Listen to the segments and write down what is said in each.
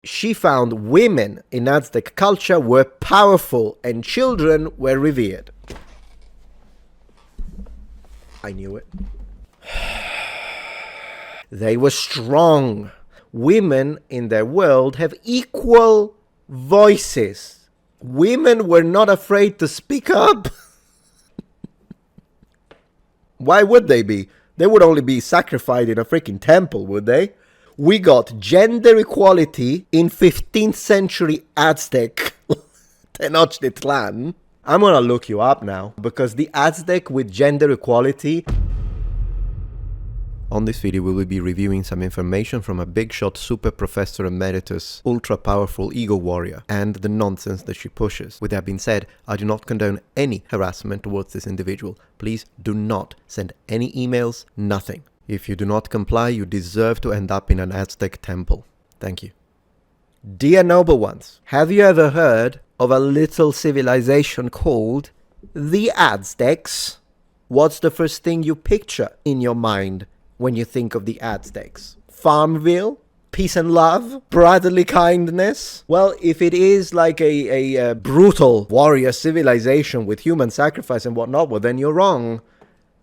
she found women in Aztec culture were powerful and children were revered. I knew it. They were strong. Women in their world have equal voices. Women were not afraid to speak up. Why would they be? They would only be sacrificed in a freaking temple, would they? We got gender equality in 15th century Aztec Tenochtitlan. I'm gonna look you up now, because the Aztec with gender equality... On this video, we will be reviewing some information from a big shot super professor emeritus, ultra powerful ego warrior, and the nonsense that she pushes. With that being said, I do not condone any harassment towards this individual. Please do not send any emails, nothing. If you do not comply, you deserve to end up in an Aztec temple. Thank you. Dear noble ones, have you ever heard of a little civilization called the Aztecs? What's the first thing you picture in your mind when you think of the Aztecs? Farmville? Peace and love? Brotherly kindness? Well, if it is like a brutal warrior civilization with human sacrifice and whatnot, well then you're wrong,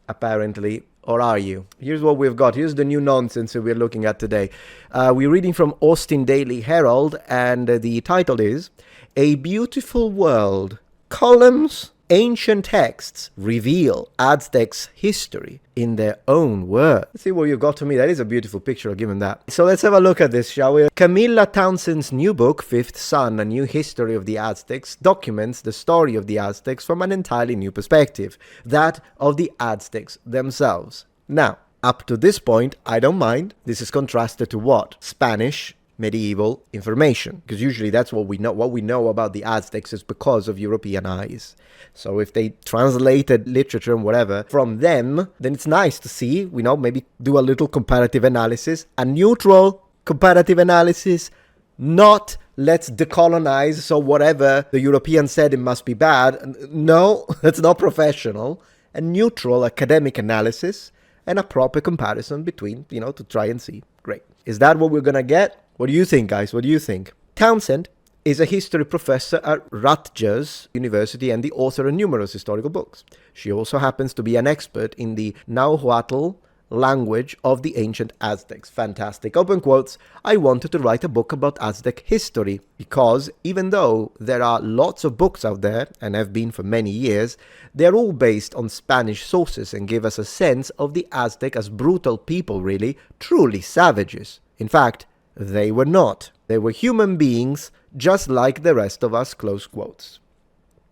apparently. Or are you? Here's what we've got. Here's the new nonsense that we're looking at today. We're reading from Austin Daily Herald, and the title is A Beautiful World. Columns, ancient texts reveal Aztecs' history in their own words. Let's see what you got to me. That is a beautiful picture, I'll give him that. So let's have a look at this, shall we? Camilla Townsend's new book, Fifth Son, A New History of the Aztecs, documents the story of the Aztecs from an entirely new perspective, that of the Aztecs themselves. Now, up to this point, I don't mind. This is contrasted to what? Spanish medieval information, because usually that's what we know. What we know about the Aztecs is because of European eyes. So if they translated literature and whatever from them, then it's nice to see, maybe do a little comparative analysis, a neutral comparative analysis, not let's decolonize, so whatever the Europeans said it must be bad. No, that's not professional. A neutral academic analysis and a proper comparison between, to try and see. Great. Is that what we're gonna get? What do you think, guys? What do you think? Townsend is a history professor at Rutgers University and the author of numerous historical books. She also happens to be an expert in the Nahuatl language of the ancient Aztecs. Fantastic. Open quotes. I wanted to write a book about Aztec history because even though there are lots of books out there, and have been for many years, they're all based on Spanish sources and give us a sense of the Aztec as brutal people, really, truly savages. In fact, they were not. They were human beings, just like the rest of us, close quotes.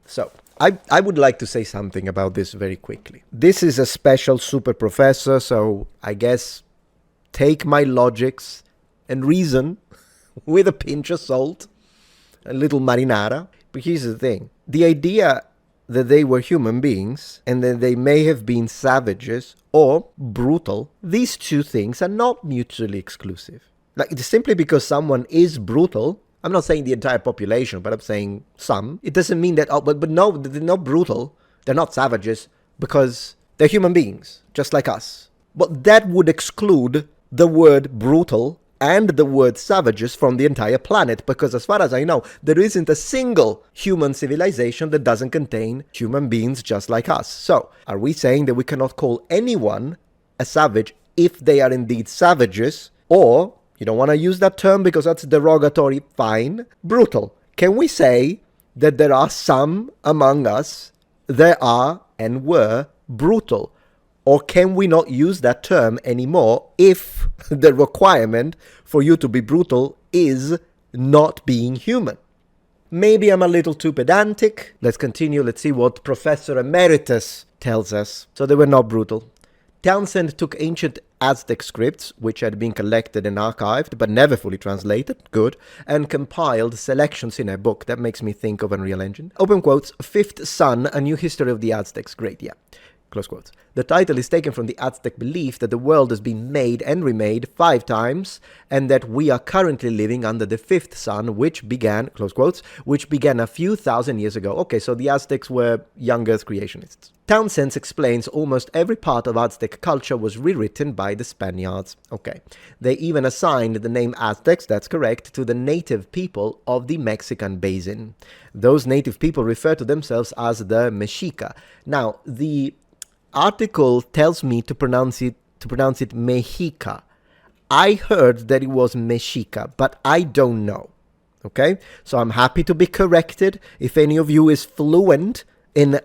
So, I would like to say something about this very quickly. This is a special super professor, so I guess take my logics and reason with a pinch of salt, a little marinara. But here's the thing. The idea that they were human beings and that they may have been savages or brutal, these two things are not mutually exclusive. Like, simply because someone is brutal, I'm not saying the entire population, but I'm saying some, it doesn't mean that, but no, they're not brutal, they're not savages, because they're human beings, just like us. But that would exclude the word brutal and the word savages from the entire planet, because as far as I know, there isn't a single human civilization that doesn't contain human beings just like us. So, are we saying that we cannot call anyone a savage if they are indeed savages, or... You don't want to use that term because that's derogatory, fine. Brutal. Can we say that there are some among us that are and were brutal? Or can we not use that term anymore if the requirement for you to be brutal is not being human? Maybe I'm a little too pedantic. Let's continue. Let's see what Professor Emeritus tells us. So they were not brutal. Townsend took ancient Aztec scripts, which had been collected and archived, but never fully translated, good, and compiled selections in a book. That makes me think of Unreal Engine. Open quotes, Fifth Son, A New History of the Aztecs. Great, yeah. close quotes. The title is taken from the Aztec belief that the world has been made and remade 5 times, and that we are currently living under the 5th sun, which began, close quotes, which began a few thousand years ago. Okay, so the Aztecs were young Earth creationists. Townsend explains almost every part of Aztec culture was rewritten by the Spaniards. Okay, they even assigned the name Aztecs, that's correct, to the native people of the Mexican basin. Those native people refer to themselves as the Mexica. Now, the article tells me to pronounce it Mexica. I heard that it was Mexica, but I don't know. Okay, so I'm happy to be corrected. If any of you is fluent in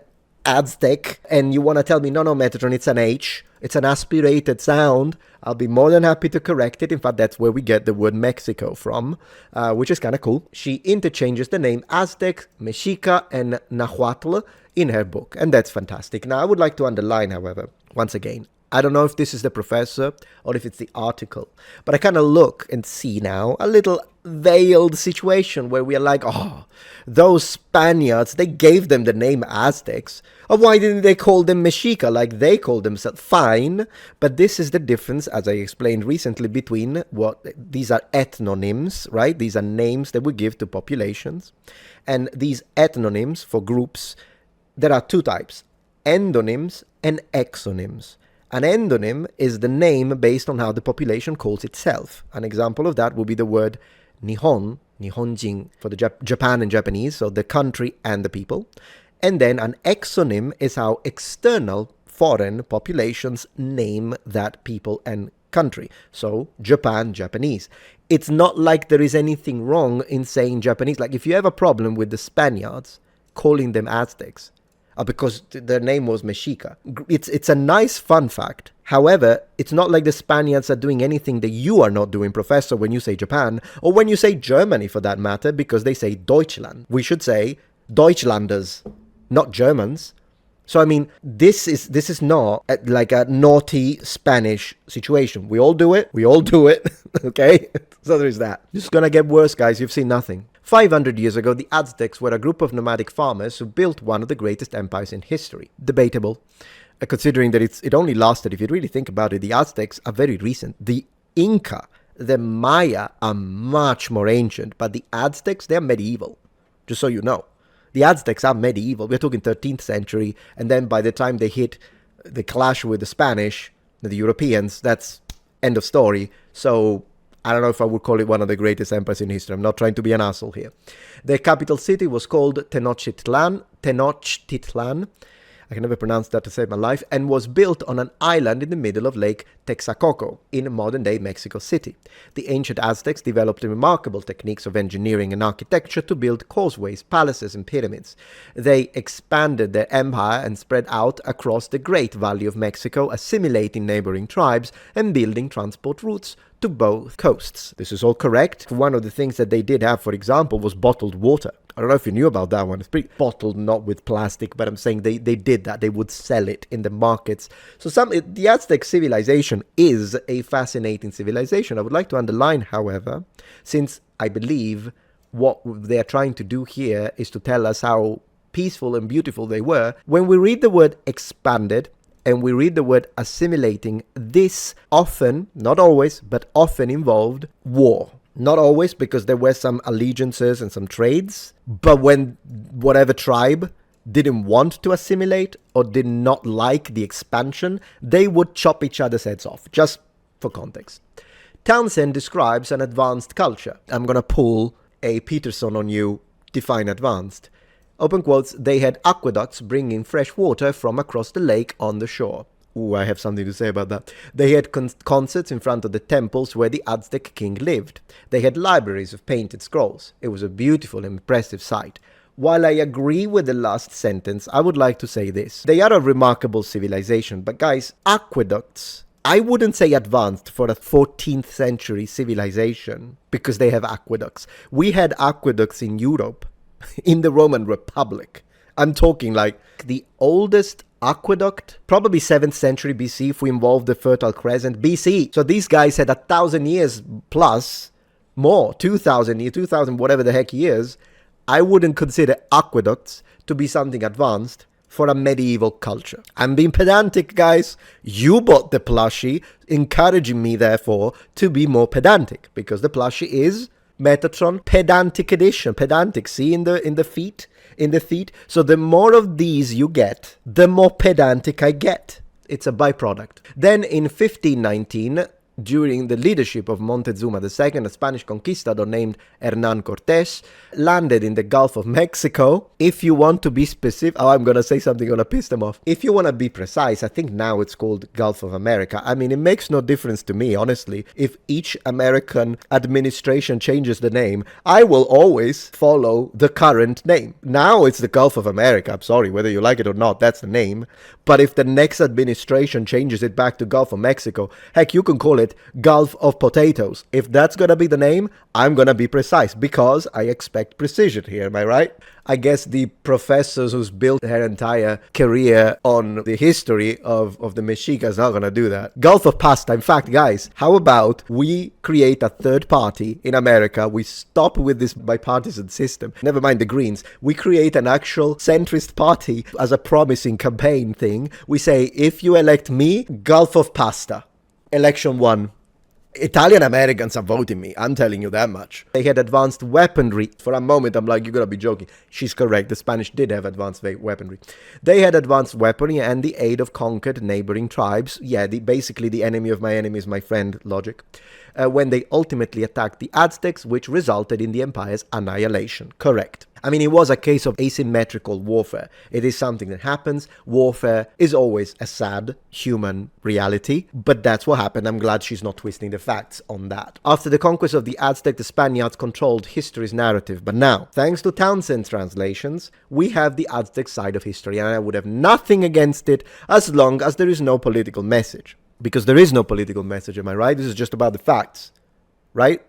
Aztec and you want to tell me, no, Metatron, it's an H, it's an aspirated sound, I'll be more than happy to correct it. In fact, that's where we get the word Mexico from, which is kind of cool. She interchanges the name Aztec, Mexica, and Nahuatl in her book, and that's fantastic. Now, I would like to underline, however, once again, I don't know if this is the professor or if it's the article, but I kind of look and see now a little veiled situation where we are like, oh, those Spaniards, they gave them the name Aztecs. Or why didn't they call them Mexica like they called themselves? Fine, but this is the difference, as I explained recently, between what these are ethnonyms, right? These are names that we give to populations. And these ethnonyms for groups, there are 2 types, endonyms and exonyms. An endonym is the name based on how the population calls itself. An example of that would be the word Nihon, Nihonjin, for the Japan and Japanese, so the country and the people. And then an exonym is how external foreign populations name that people and country. So Japan, Japanese. It's not like there is anything wrong in saying Japanese. Like if you have a problem with the Spaniards calling them Aztecs, because their name was Mexica. It's a nice fun fact. However, it's not like the Spaniards are doing anything that you are not doing, Professor, when you say Japan, or when you say Germany for that matter, because they say Deutschland. We should say Deutschlanders, not Germans. So, I mean, this is not like a naughty Spanish situation. We all do it, okay? So there is that. It's gonna get worse, guys. You've seen nothing. 500 years ago, the Aztecs were a group of nomadic farmers who built one of the greatest empires in history. Debatable, considering that it only lasted, if you really think about it, the Aztecs are very recent. The Inca, the Maya are much more ancient, but the Aztecs, they're medieval, just so you know. The Aztecs are medieval. We're talking 13th century, and then by the time they hit the clash with the Spanish, the Europeans, that's end of story. So I don't know if I would call it one of the greatest empires in history. I'm not trying to be an asshole here. Their capital city was called Tenochtitlan. I can never pronounce that to save my life, and was built on an island in the middle of Lake Texcoco in modern-day Mexico City. The ancient Aztecs developed remarkable techniques of engineering and architecture to build causeways, palaces, and pyramids. They expanded their empire and spread out across the Great Valley of Mexico, assimilating neighboring tribes and building transport routes to both coasts. This is all correct. One of the things that they did have, for example, was bottled water. I don't know if you knew about that one. It's pretty bottled, not with plastic, but I'm saying they did that. They would sell it in the markets. So the Aztec civilization is a fascinating civilization. I would like to underline, however, since I believe what they're trying to do here is to tell us how peaceful and beautiful they were. When we read the word expanded, and we read the word assimilating, this often, not always, but often involved war. Not always, because there were some allegiances and some trades, but when whatever tribe didn't want to assimilate or did not like the expansion, they would chop each other's heads off, just for context. Townsend describes an advanced culture. I'm gonna pull a Peterson on you, define advanced. Open quotes, they had aqueducts bringing fresh water from across the lake on the shore. Ooh, I have something to say about that. They had concerts in front of the temples where the Aztec king lived. They had libraries of painted scrolls. It was a beautiful and impressive sight. While I agree with the last sentence, I would like to say this. They are a remarkable civilization, but guys, aqueducts, I wouldn't say advanced for a 14th century civilization because they have aqueducts. We had aqueducts in Europe, in the Roman Republic. I'm talking like the oldest aqueduct, probably 7th century BC if we involve the Fertile Crescent, BC. So these guys had 1,000 years plus more, 2,000 years, 2,000 whatever the heck years. I wouldn't consider aqueducts to be something advanced for a medieval culture. I'm being pedantic, guys. You bought the plushie, encouraging me, therefore, to be more pedantic, because the plushie is Metatron Pedantic Edition. Pedantic, see in the feet? In the feet? So the more of these you get, the more pedantic I get. It's a byproduct. Then in 1519, during the leadership of Montezuma II, a Spanish conquistador named Hernán Cortés landed in the Gulf of Mexico. If you want to be specific, I'm going to say something going to piss them off. If you want to be precise, I think now it's called Gulf of America. I mean, it makes no difference to me, honestly. If each American administration changes the name, I will always follow the current name. Now it's the Gulf of America. I'm sorry, whether you like it or not, that's the name. But if the next administration changes it back to Gulf of Mexico, heck, you can call it Gulf of Potatoes. If that's gonna be the name, I'm gonna be precise, because I expect precision here, am I right? I guess the professors who's built their entire career on the history of the Mexicas are gonna do that. Gulf of Pasta. In fact, guys, how about we create a third party in America? We stop with this bipartisan system. Never mind the Greens. We create an actual centrist party as a promising campaign thing. We say, if you elect me, Gulf of Pasta. Election 1. Italian Americans are voting me, I'm telling you that much. They had advanced weaponry. For a moment, I'm like, you're gonna be joking. She's correct, the Spanish did have advanced weaponry. They had advanced weaponry and the aid of conquered neighboring tribes. Yeah, basically the enemy of my enemy is my friend logic. When they ultimately attacked the Aztecs, which resulted in the empire's annihilation. Correct. I mean, it was a case of asymmetrical warfare. It is something that happens. Warfare is always a sad human reality, but that's what happened. I'm glad she's not twisting the facts on that. After the conquest of the Aztec, the Spaniards controlled history's narrative. But now, thanks to Townsend's translations, we have the Aztec side of history, and I would have nothing against it as long as there is no political message. Because there is no political message, am I right? This is just about the facts, right?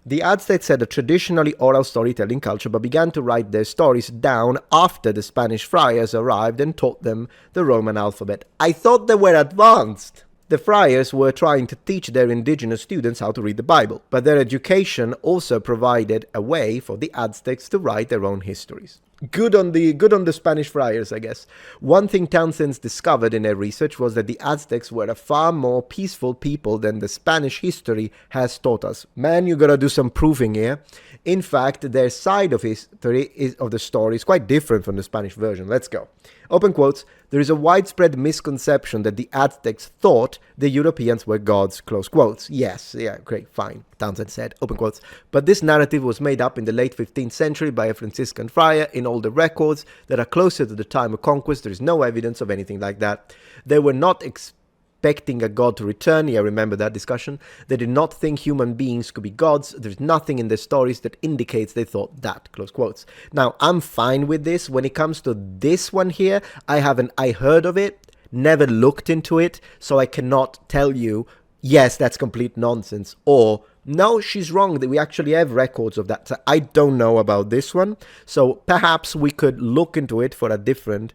The Aztecs had a traditionally oral storytelling culture, but began to write their stories down after the Spanish friars arrived and taught them the Roman alphabet. I thought they were advanced. The friars were trying to teach their indigenous students how to read the Bible, but their education also provided a way for the Aztecs to write their own histories. Good on the Spanish friars, I guess. One thing Townsend discovered in their research was that the Aztecs were a far more peaceful people than the Spanish history has taught us. Man, you gotta do some proving here. In fact, their side of history of the story is quite different from the Spanish version. Let's go. Open quotes. There is a widespread misconception that the Aztecs thought the Europeans were gods, close quotes. Yes, yeah, great, fine, Townsend said, open quotes. But this narrative was made up in the late 15th century by a Franciscan friar. In all the records that are closer to the time of conquest, there is no evidence of anything like that. They were not expecting a god to return. Yeah, I remember that discussion. They did not think human beings could be gods. There's nothing in their stories that indicates they thought that, close quotes. Now, I'm fine with this. When it comes to this one here, I heard of it, never looked into it, so I cannot tell you, yes, that's complete nonsense, or no, she's wrong, that we actually have records of that. So I don't know about this one, so perhaps we could look into it for a different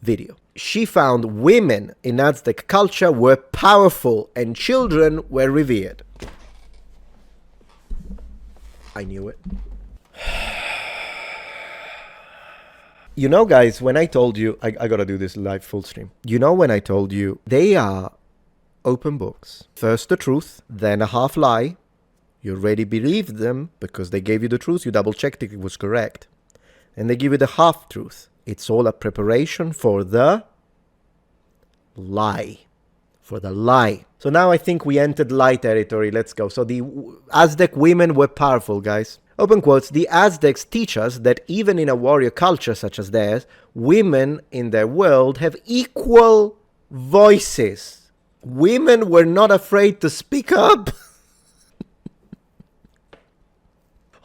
video. She found women in Aztec culture were powerful and children were revered. I knew it. You know, guys, when I told you, I gotta do this live full stream. You know, when I told you, they are open books. First the truth, then a half lie. You already believed them because they gave you the truth. You double checked it was correct. And they give you the half truth. It's all a preparation for the lie. For the lie. So now I think we entered lie territory. Let's go. So the Aztec women were powerful, guys. Open quotes. The Aztecs teach us that even in a warrior culture such as theirs, women in their world have equal voices. Women were not afraid to speak up.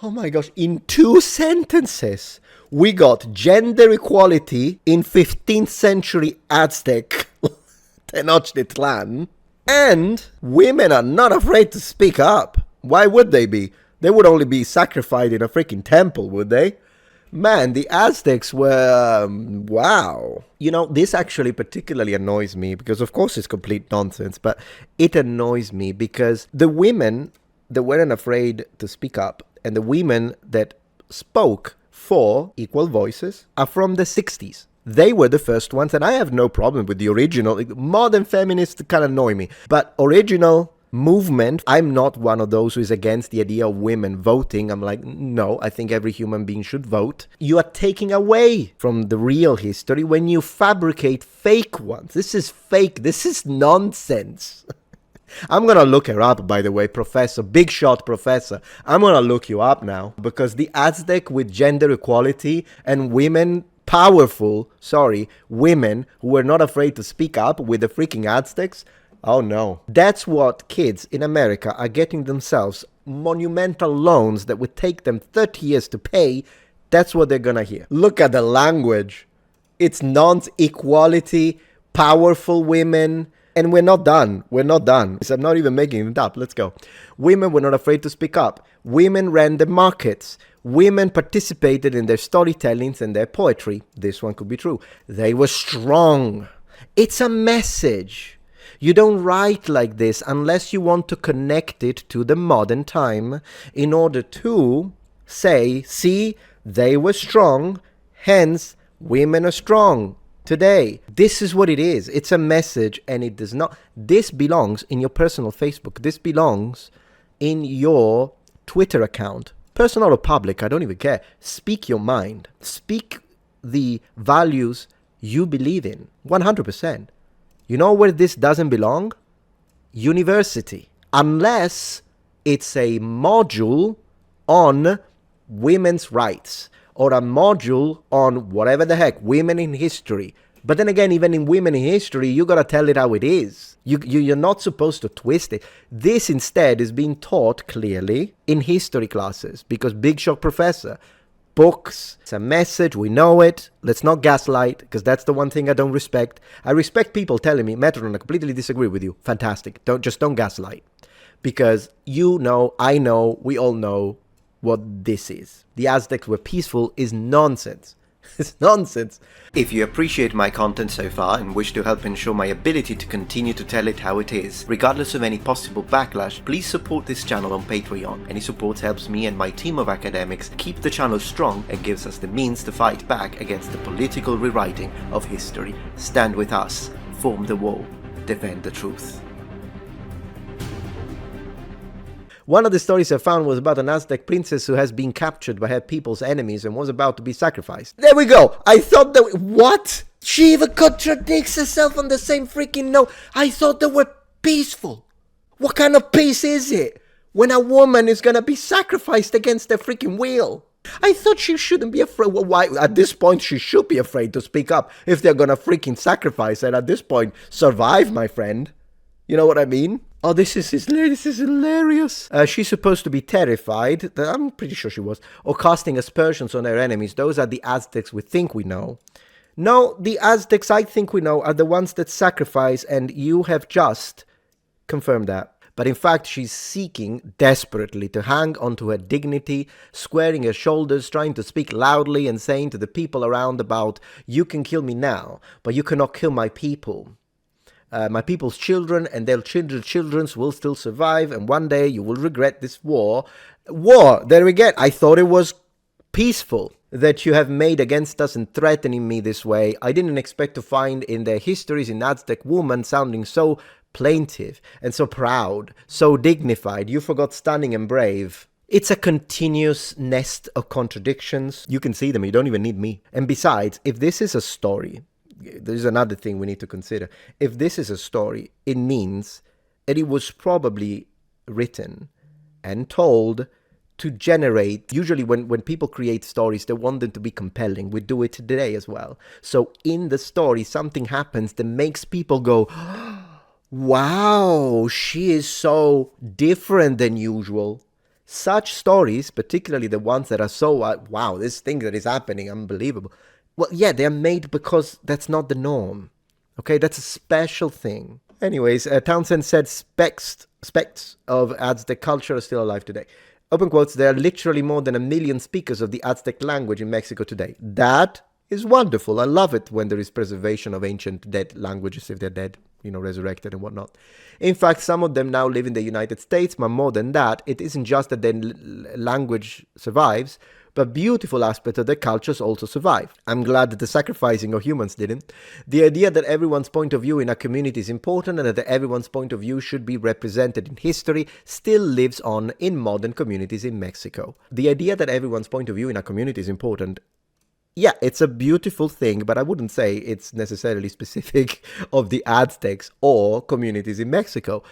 Oh my gosh, in 2 sentences, we got gender equality in 15th century Aztec Tenochtitlan, and women are not afraid to speak up. Why would they be? They would only be sacrificed in a freaking temple, would they? Man, the Aztecs were, wow. You know, this actually particularly annoys me because, of course, it's complete nonsense, but it annoys me because the women that weren't afraid to speak up and the women that spoke for equal voices are from the 60s. They were the first ones, and I have no problem with the original. Modern feminists kind of annoy me, but original movement, I'm not one of those who is against the idea of women voting. I'm like, no, I think every human being should vote. You are taking away from the real history when you fabricate fake ones. This is fake. This is nonsense. I'm going to look her up, by the way, professor, big shot professor. I'm going to look you up now, because the Aztec with gender equality and women, women who were not afraid to speak up with the freaking Aztecs. Oh no. That's what kids in America are getting themselves, monumental loans that would take them 30 years to pay. That's what they're gonna hear. Look at the language. It's non-equality, powerful women. And we're not done. We're not done. I'm not even making it up. Let's go. Women were not afraid to speak up. Women ran the markets. Women participated in their storytellings and their poetry. This one could be true. They were strong. It's a message. You don't write like this unless you want to connect it to the modern time in order to say, see, they were strong, hence women are strong. Today, this is what it is. It's a message, and it does not. This belongs in your personal Facebook. This belongs in your Twitter account. Personal or public, I don't even care. Speak your mind. Speak the values you believe in. 100%. You know where this doesn't belong? University. Unless it's a module on women's rights, or a module on whatever the heck, women in history. But then again, even in women in history, you gotta tell it how it is. You're not supposed to twist it. This instead is being taught clearly in history classes, because big shock professor, books, it's a message, we know it. Let's not gaslight, because that's the one thing I don't respect. I respect people telling me, Metatron, I completely disagree with you. Fantastic. Don't gaslight. Because you know, I know, we all know what this is. The Aztecs were peaceful is nonsense. It's nonsense. If you appreciate my content so far and wish to help ensure my ability to continue to tell it how it is, regardless of any possible backlash, please support this channel on Patreon. Any support helps me and my team of academics keep the channel strong and gives us the means to fight back against the political rewriting of history. Stand with us, form the wall, defend the truth. One of the stories I found was about an Aztec princess who has been captured by her people's enemies and was about to be sacrificed. There we go! I thought that... What? She even contradicts herself on the same freaking note. I thought they were peaceful. What kind of peace is it when a woman is gonna be sacrificed against their freaking will? I thought she shouldn't be afraid. Well, why? At this point, she should be afraid to speak up if they're gonna freaking sacrifice her. At this point, survive, my friend. You know what I mean? Oh, this is hilarious. She's supposed to be terrified, I'm pretty sure she was, or casting aspersions on her enemies. Those are the Aztecs we think we know. No, the Aztecs I think we know are the ones that sacrifice, and you have just confirmed that. But in fact, she's seeking desperately to hang onto her dignity, squaring her shoulders, trying to speak loudly and saying to the people around about, you can kill me now, but you cannot kill my people. My people's children and their children's will still survive, and one day you will regret this war. War! There we get. I thought it was peaceful that you have made against us and threatening me this way. I didn't expect to find in their histories an Aztec woman sounding so plaintive and so proud, so dignified. You forgot stunning and brave. It's a continuous nest of contradictions. You can see them. You don't even need me. And besides, if this is a story... There's another thing we need to consider. If this is a story, it means that it was probably written and told to generate... Usually when people create stories, they want them to be compelling. We do it today as well. So in the story, something happens that makes people go, wow, she is so different than usual. Such stories, particularly the ones that are so, wow, this thing that is happening, unbelievable. Well, yeah, they're made because that's not the norm. Okay, that's a special thing. Anyways, Townsend said spects of Aztec culture are still alive today. Open quotes, there are literally more than 1 million speakers of the Aztec language in Mexico today. That is wonderful. I love it when there is preservation of ancient dead languages if they're dead, you know, resurrected and whatnot. In fact, some of them now live in the United States, but more than that, it isn't just that their language survives, but beautiful aspect of their cultures also survive. I'm glad that the sacrificing of humans didn't. The idea that everyone's point of view in a community is important and that everyone's point of view should be represented in history still lives on in modern communities in Mexico. The idea that everyone's point of view in a community is important, yeah, it's a beautiful thing, but I wouldn't say it's necessarily specific of the Aztecs or communities in Mexico.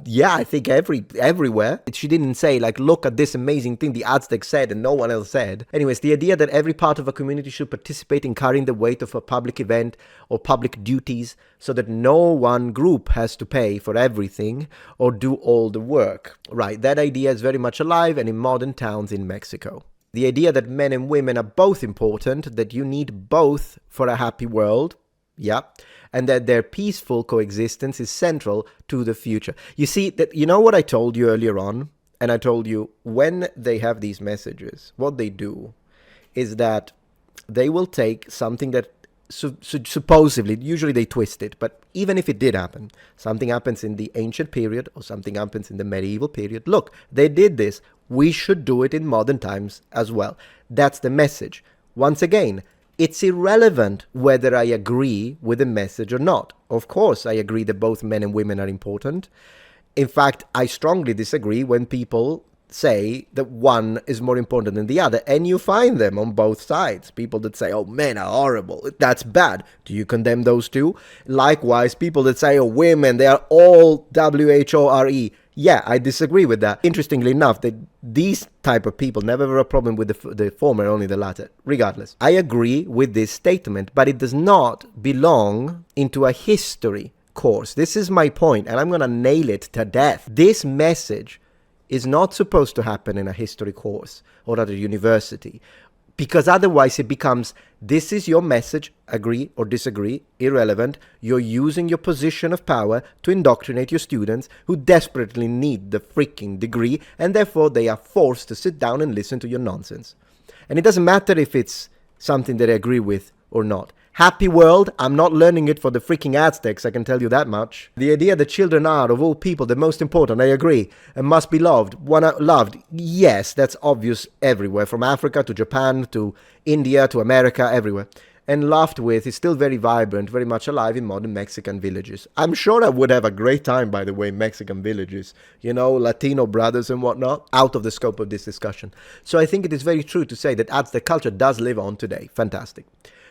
Yeah, I think everywhere. She didn't say, like, look at this amazing thing the Aztecs said and no one else said. Anyways, the idea that every part of a community should participate in carrying the weight of a public event or public duties so that no one group has to pay for everything or do all the work. Right, that idea is very much alive and in modern towns in Mexico. The idea that men and women are both important, that you need both for a happy world, yeah, and that their peaceful coexistence is central to the future. You see, that you know what I told you earlier on, and I told you when they have these messages, what they do is that they will take something that supposedly, usually they twist it, but even if it did happen, something happens in the ancient period or something happens in the medieval period. Look, they did this. We should do it in modern times as well. That's the message. Once again, it's irrelevant whether I agree with the message or not. Of course, I agree that both men and women are important. In fact, I strongly disagree when people say that one is more important than the other, and you find them on both sides. People that say, oh, men are horrible, that's bad. Do you condemn those too? Likewise, people that say, oh, women, they are all WHORE. Yeah, I disagree with that. Interestingly enough, that these type of people never have a problem with the former, only the latter. Regardless, I agree with this statement, but it does not belong into a history course. This is my point, and I'm going to nail it to death. This message is not supposed to happen in a history course or at a university, because otherwise it becomes, this is your message, agree or disagree, irrelevant. You're using your position of power to indoctrinate your students who desperately need the freaking degree, and therefore they are forced to sit down and listen to your nonsense. And it doesn't matter if it's something that I agree with or not. Happy world, I'm not learning it for the freaking Aztecs, I can tell you that much. The idea that children are, of all people, the most important, I agree, and must be loved. Loved, yes, that's obvious everywhere, from Africa to Japan to India to America, everywhere. And laughed with is still very vibrant, very much alive in modern Mexican villages. I'm sure I would have a great time, by the way, in Mexican villages. You know, Latino brothers and whatnot, out of the scope of this discussion. So I think it is very true to say that Aztec culture does live on today. Fantastic.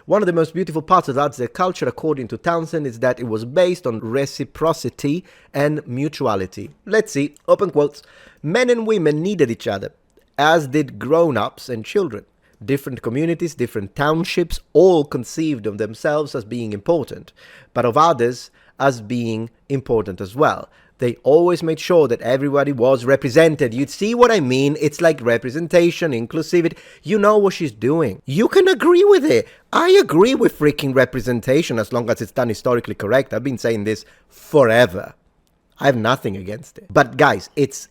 One of the most beautiful parts of Aztec culture, according to Townsend, is that it was based on reciprocity and mutuality. Let's see, open quotes. Men and women needed each other, as did grown-ups and children. Different communities, different townships, all conceived of themselves as being important, but of others as being important as well. They always made sure that everybody was represented. You see what I mean? It's like representation, inclusivity. You know what she's doing. You can agree with it. I agree with freaking representation as long as it's done historically correct. I've been saying this forever. I have nothing against it. But guys, it's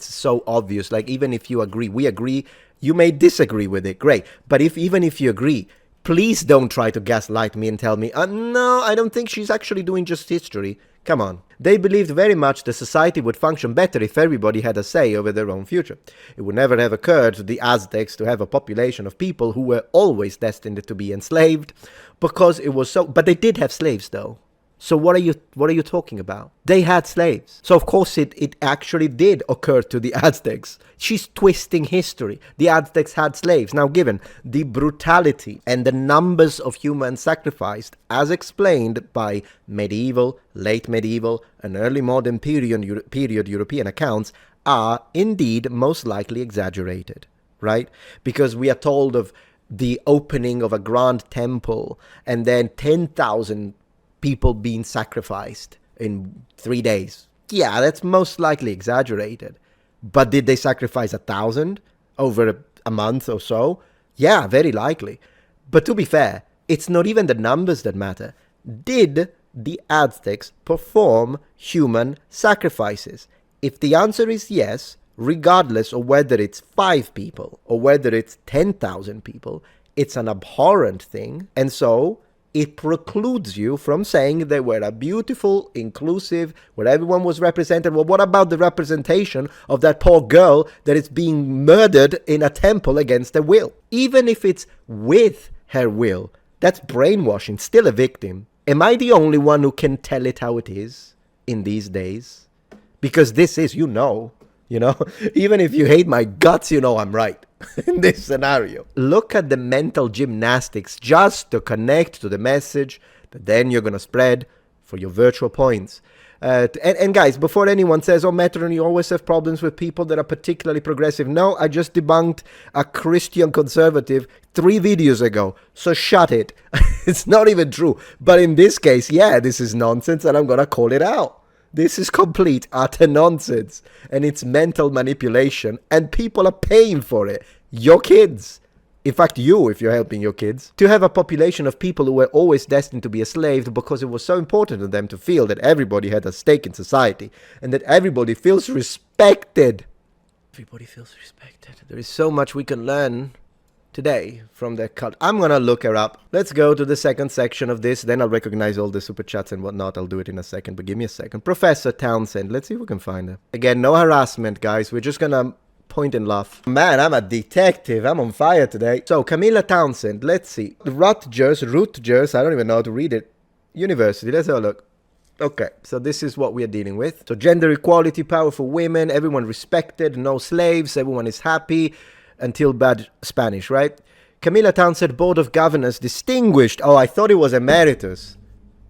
so obvious. Like, even if you agree, we agree. You may disagree with it. Great. But even if you agree, please don't try to gaslight me and tell me, no, I don't think she's actually doing just history. Come on. They believed very much the society would function better if everybody had a say over their own future. It would never have occurred to the Aztecs to have a population of people who were always destined to be enslaved, because it was so... But they did have slaves, though. So what are you talking about? They had slaves. So of course it actually did occur to the Aztecs. She's twisting history. The Aztecs had slaves. Now, given the brutality and the numbers of humans sacrificed, as explained by medieval, late medieval, and early modern period European accounts, are indeed most likely exaggerated, right? Because we are told of the opening of a grand temple and then 10,000 people being sacrificed in 3 days. Yeah, that's most likely exaggerated. But did they sacrifice 1,000 over a month or so? Yeah, very likely. But to be fair, it's not even the numbers that matter. Did the Aztecs perform human sacrifices? If the answer is yes, regardless of whether it's 5 people or whether it's 10,000 people, it's an abhorrent thing. And so it precludes you from saying they were a beautiful, inclusive, where everyone was represented. Well, what about the representation of that poor girl that is being murdered in a temple against her will? Even if it's with her will, that's brainwashing, still a victim. Am I the only one who can tell it how it is in these days? Because this is, even if you hate my guts, I'm right in this scenario. Look at the mental gymnastics just to connect to the message that then you're going to spread for your virtual points. And guys, before anyone says, oh, Metatron, you always have problems with people that are particularly progressive. No, I just debunked a Christian conservative 3 videos ago. So shut it. It's not even true. But in this case, yeah, this is nonsense and I'm going to call it out. This is complete, utter nonsense. And it's mental manipulation. And people are paying for it. Your kids. In fact, you, if you're helping your kids. To have a population of people who were always destined to be enslaved because it was so important to them to feel that everybody had a stake in society. And that everybody feels respected. Everybody feels respected. There is so much we can learn today from their cult. I'm gonna look her up. Let's go to the second section of this. Then I'll recognize all the super chats and whatnot. I'll do it in a second, but give me a second. Professor Townsend. Let's see if we can find her. Again, no harassment, guys. We're just gonna point and laugh. Man, I'm a detective. I'm on fire today. So, Camilla Townsend. Let's see. Rutgers, I don't even know how to read it. University. Let's have a look. Okay, so this is what we are dealing with. So, gender equality, powerful women, everyone respected, no slaves, everyone is happy. Until bad Spanish, right? Camilla Townsend, Board of Governors, distinguished. Oh, I thought it was emeritus.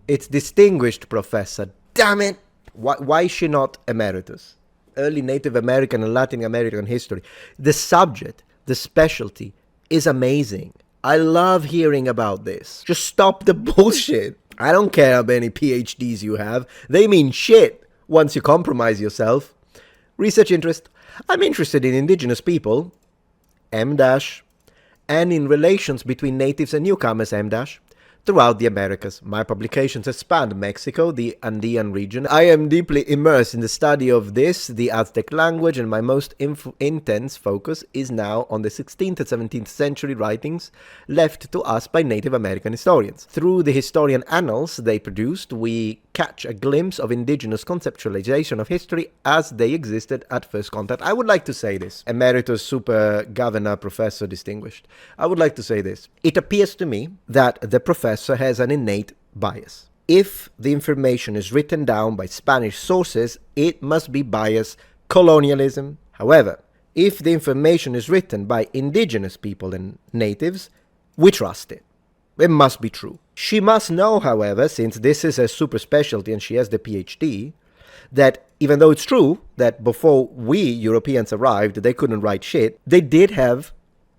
It's distinguished, Professor. Damn it. Why is she not emeritus? Early Native American and Latin American history. The subject, the specialty, is amazing. I love hearing about this. Just stop the bullshit. I don't care how many PhDs you have. They mean shit once you compromise yourself. Research interest. I'm interested in indigenous people. M-, and in relations between natives and newcomers, M-, throughout the Americas. My publications have spanned Mexico, the Andean region. I am deeply immersed in the study of the Aztec language, and my most intense focus is now on the 16th and 17th century writings left to us by Native American historians. Through the historian annals they produced, we catch a glimpse of indigenous conceptualization of history as they existed at first contact. I would like to say this, Emeritus Super Governor Professor Distinguished. I would like to say this. It appears to me that the professor has an innate bias. If the information is written down by Spanish sources, it must be bias colonialism. However, if the information is written by indigenous people and natives, we trust it. It must be true. She must know, however, since this is a super specialty and she has the PhD, that even though it's true that before we Europeans arrived, they couldn't write shit, they did have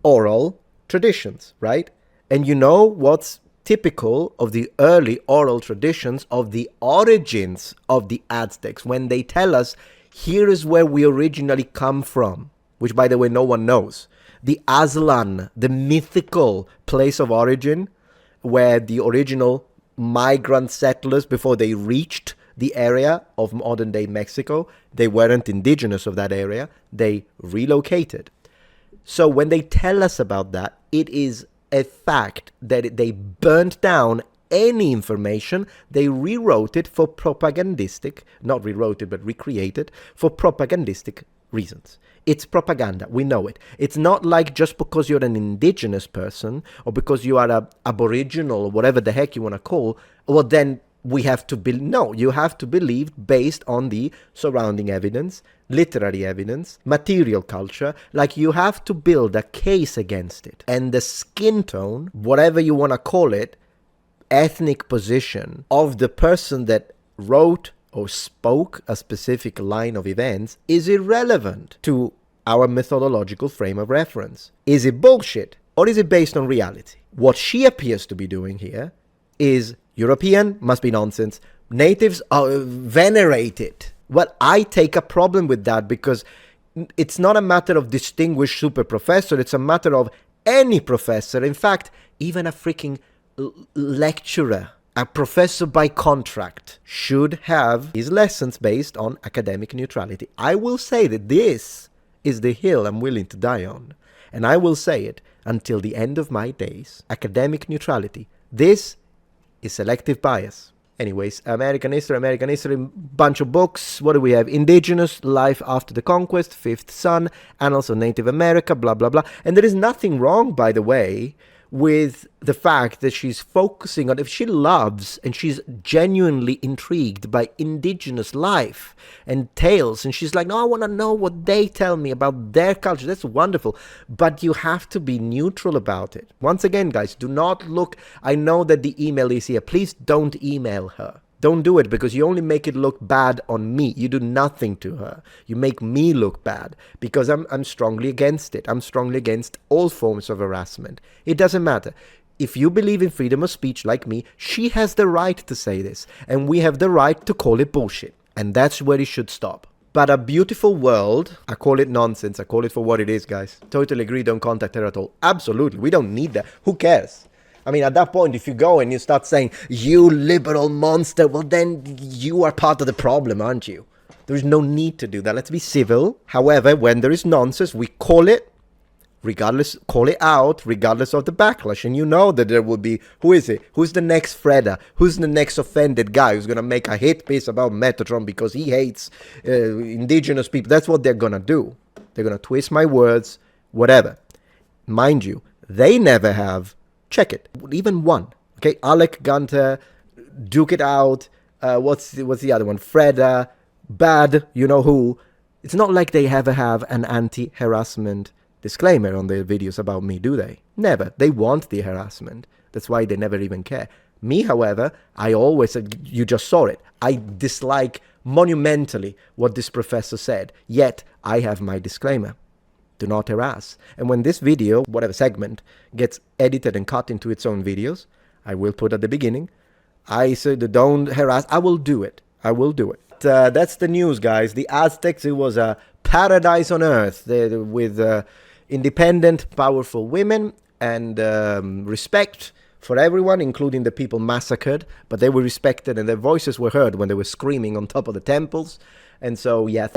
oral traditions, right? And you know what's typical of the early oral traditions of the origins of the Aztecs, when they tell us, here is where we originally come from, which, by the way, no one knows. The Aztlan, the mythical place of origin, where the original migrant settlers, before they reached the area of modern-day Mexico, they weren't indigenous of that area, they relocated. So when they tell us about that, it is a fact that they burnt down any information, they rewrote it for propagandistic, not rewrote it, but recreated for propagandistic reasons. It's propaganda. We know it. It's not like just because you're an indigenous person or because you are a aboriginal or whatever the heck you want to call, well, then we have to believe. No, you have to believe based on the surrounding evidence, literary evidence, material culture. Like, you have to build a case against it. And the skin tone, whatever you want to call it, ethnic position of the person that wrote or spoke a specific line of events is irrelevant to our methodological frame of reference. Is it bullshit or is it based on reality? What she appears to be doing here is European, must be nonsense. Natives are venerated. Well, I take a problem with that because it's not a matter of distinguished super professor. It's a matter of any professor. In fact, even a freaking lecturer, a professor by contract, should have his lessons based on academic neutrality. I will say that this is the hill I'm willing to die on. And I will say it until the end of my days. Academic neutrality. This is selective bias. Anyways, American history, bunch of books. What do we have? Indigenous Life After the Conquest, Fifth Son, Annals of Native America, blah, blah, blah. And there is nothing wrong, by the way, with the fact that she's focusing on, if she loves and she's genuinely intrigued by indigenous life and tales, and she's like, no, I want to know what they tell me about their culture. That's wonderful. But you have to be neutral about it. Once again, guys, do not look, I know that the email is here. Please don't email her. Don't do it, because you only make it look bad on me. You do nothing to her. You make me look bad, because I'm strongly against it. I'm strongly against all forms of harassment. It doesn't matter. If you believe in freedom of speech like me, she has the right to say this, and we have the right to call it bullshit. And that's where it should stop. But a beautiful world, I call it nonsense. I call it for what it is, guys. Totally agree, don't contact her at all. Absolutely, we don't need that. Who cares? I mean, at that point, if you go and you start saying, you liberal monster, well, then you are part of the problem, aren't you? There is no need to do that. Let's be civil. However, when there is nonsense, we call it, regardless, call it out, regardless of the backlash. And you know that there will be, who is it? Who's the next Freda? Who's the next offended guy who's going to make a hit piece about Metatron because he hates indigenous people? That's what they're going to do. They're going to twist my words, whatever. Mind you, they never have. Check it. Even one. Okay, Alec Gunter, Duke It Out. What's the other one? Freda, Bad, you know who. It's not like they ever have an anti-harassment disclaimer on their videos about me, do they? Never. They want the harassment. That's why they never even care. Me, however, I always, you just saw it. I dislike monumentally what this professor said. Yet, I have my disclaimer. Do not harass. And when this video, whatever segment, gets edited and cut into its own videos, I will put at the beginning, I said don't harass. I will do it. I will do it. That's the news, guys. The Aztecs, it was a paradise on earth with independent, powerful women and respect for everyone, including the people massacred. But they were respected and their voices were heard when they were screaming on top of the temples. And so, yeah.